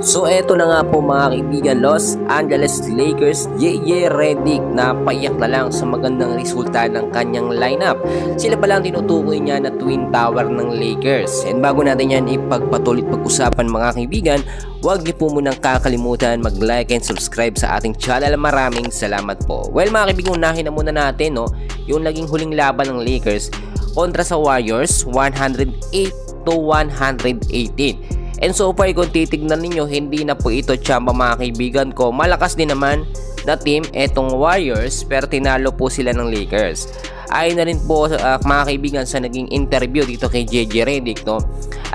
So eto na nga po mga kaibigan, Los Angeles Lakers, JJ Redick na paiyak na lang sa magandang resulta ng kanyang lineup. Sila pala ang tinutukoy niya na Twin Tower ng Lakers. And bago natin yan ipagpatuloy pag-usapan mga kaibigan, huwag niyo po munang kakalimutan mag-like and subscribe sa ating channel. Maraming salamat po. Well mga kaibigan, unahin na muna natin yung naging huling laban ng Lakers kontra sa Warriors, 108-118. And so far kung titignan ninyo, hindi na po ito tsamba mga kaibigan ko. Malakas din naman na team etong Warriors, pero tinalo po sila ng Lakers. Ayon na rin po mga kaibigan sa naging interview dito kay JJ Redick,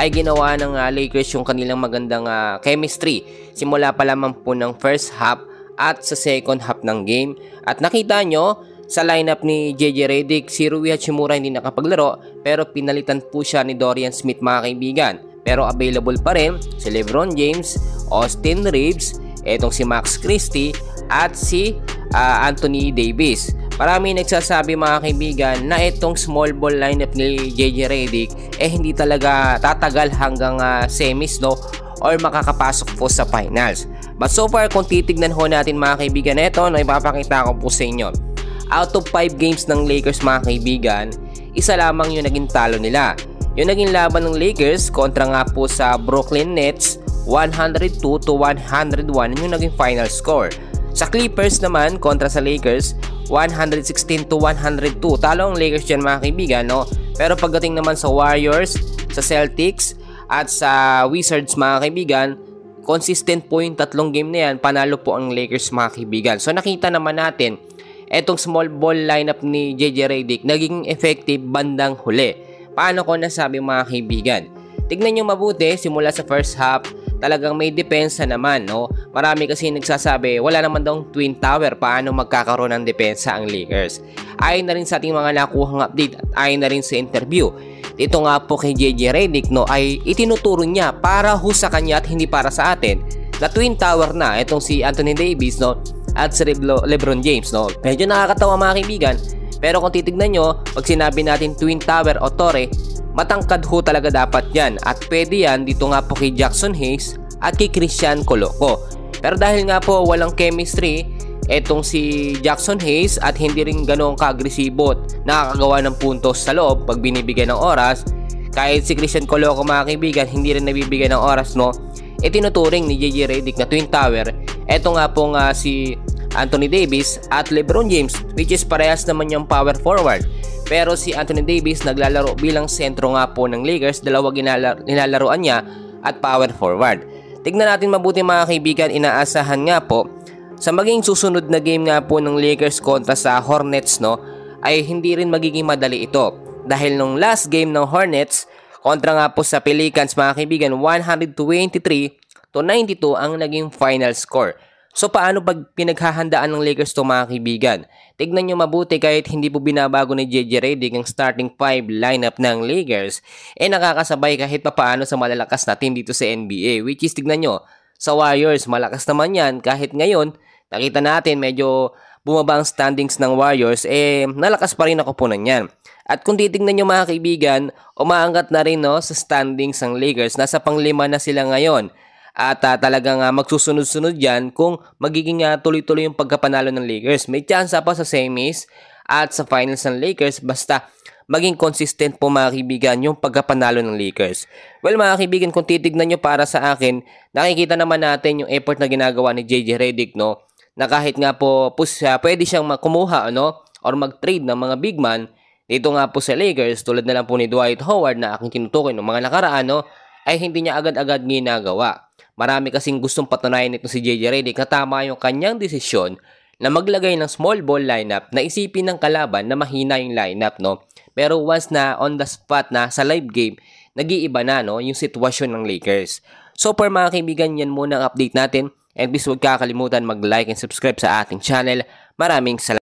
ay ginawa ng Lakers yung kanilang magandang chemistry simula pa lamang po ng first half at sa second half ng game. At nakita nyo sa lineup ni JJ Redick, si Rui Hachimura hindi nakapaglaro, pero pinalitan po siya ni Dorian Smith mga kaibigan. Pero available pa rin si LeBron James, Austin Reeves, etong si Max Christie at si Anthony Davis. Marami nagsasabi mga kaibigan na itong small ball lineup ni JJ Redick hindi talaga tatagal hanggang semis or makakapasok po sa finals. But so far kung titignan ho natin mga kaibigan, ito ipapakita ko po sa inyo. Out of 5 games ng Lakers mga kaibigan, isa lamang yung naging talo nila. Yung naging laban ng Lakers kontra nga po sa Brooklyn Nets, 102-101 yung naging final score. Sa Clippers naman kontra sa Lakers, 116-102. Talo ang Lakers dyan mga kaibigan, Pero pagdating naman sa Warriors, sa Celtics at sa Wizards mga kaibigan, consistent po yung tatlong game na yan, panalo po ang Lakers mga kaibigan. So nakita naman natin, etong small ball lineup ni JJ Redick naging effective bandang huli. Paano ko nasabi mga kaibigan? Tignan nyo mabuti, simula sa first half, talagang may depensa naman, Marami kasi nagsasabi, wala naman daw Twin Tower, paano magkakaroon ng depensa ang Lakers? Ayon na rin sa ating mga nakuhang update at ayon na rin sa interview, ito nga po kay JJ Redick, ay itinuturo niya para ho sa kanya at hindi para sa atin, na Twin Tower na, itong si Anthony Davis, at si LeBron James, Medyo nakakatawa mga kaibigan. Pero kung titignan nyo, pag sinabi natin Twin Tower o Torre, matangkad ho talaga dapat yan. At pwede yan dito nga po kay Jackson Hayes at kay Christian Coloco. Pero dahil nga po walang chemistry, etong si Jackson Hayes at hindi rin ganoong ka-agresibo at nakakagawa ng puntos sa loob pag binibigyan ng oras, kahit si Christian Coloco mga kaibigan, hindi rin nabibigyan ng oras, tinuturing ni JJ Redick na Twin Tower. Eto nga pong si Anthony Davis at LeBron James, which is parehas naman yung power forward. Pero si Anthony Davis naglalaro bilang sentro nga po ng Lakers, dalawa nilalaroan niya at power forward. Tignan natin mabuti mga kaibigan, inaasahan nga po sa maging susunod na game nga po ng Lakers kontra sa Hornets, ay hindi rin magiging madali ito. Dahil nung last game ng Hornets kontra nga po sa Pelicans mga kaibigan, 123-92 ang naging final score. So paano pag pinaghahandaan ng Lakers to mga kaibigan? Tignan nyo mabuti, kahit hindi po binabago ni JJ Redick ang starting 5 lineup ng Lakers, nakakasabay kahit papaano sa malalakas na team dito sa NBA. Which is tignan nyo, sa Warriors malakas naman yan, kahit ngayon nakita natin medyo bumaba ang standings ng Warriors, nalakas pa rin ang koponan yan. At kung titignan nyo mga kaibigan, umaangat na rin sa standings ng Lakers, nasa pang-5 na sila ngayon. At talagang magsusunod-sunod yan kung magiging tuloy-tuloy yung pagkapanalo ng Lakers. May chance pa sa semis at sa finals ng Lakers basta maging consistent po mga kaibigan yung pagkapanalo ng Lakers. Well mga kaibigan, kung titignan nyo para sa akin, nakikita naman natin yung effort na ginagawa ni JJ Redick, na kahit nga po pwede siyang kumuha or mag-trade ng mga big man dito nga po sa Lakers, tulad na lang po ni Dwight Howard na aking tinutukoy ng mga nakaraan, ay hindi niya agad-agad ginagawa. Marami kasing gustong patunayan nito si JJ Redick na tama yung kanyang desisyon na maglagay ng small ball lineup, na isipin ng kalaban na mahina yung lineup, Pero once na on the spot na sa live game, nag-iiba na yung sitwasyon ng Lakers. So for mga kaibigan, yan muna ang update natin. And please huwag kakalimutan mag-like and subscribe sa ating channel. Maraming salamat.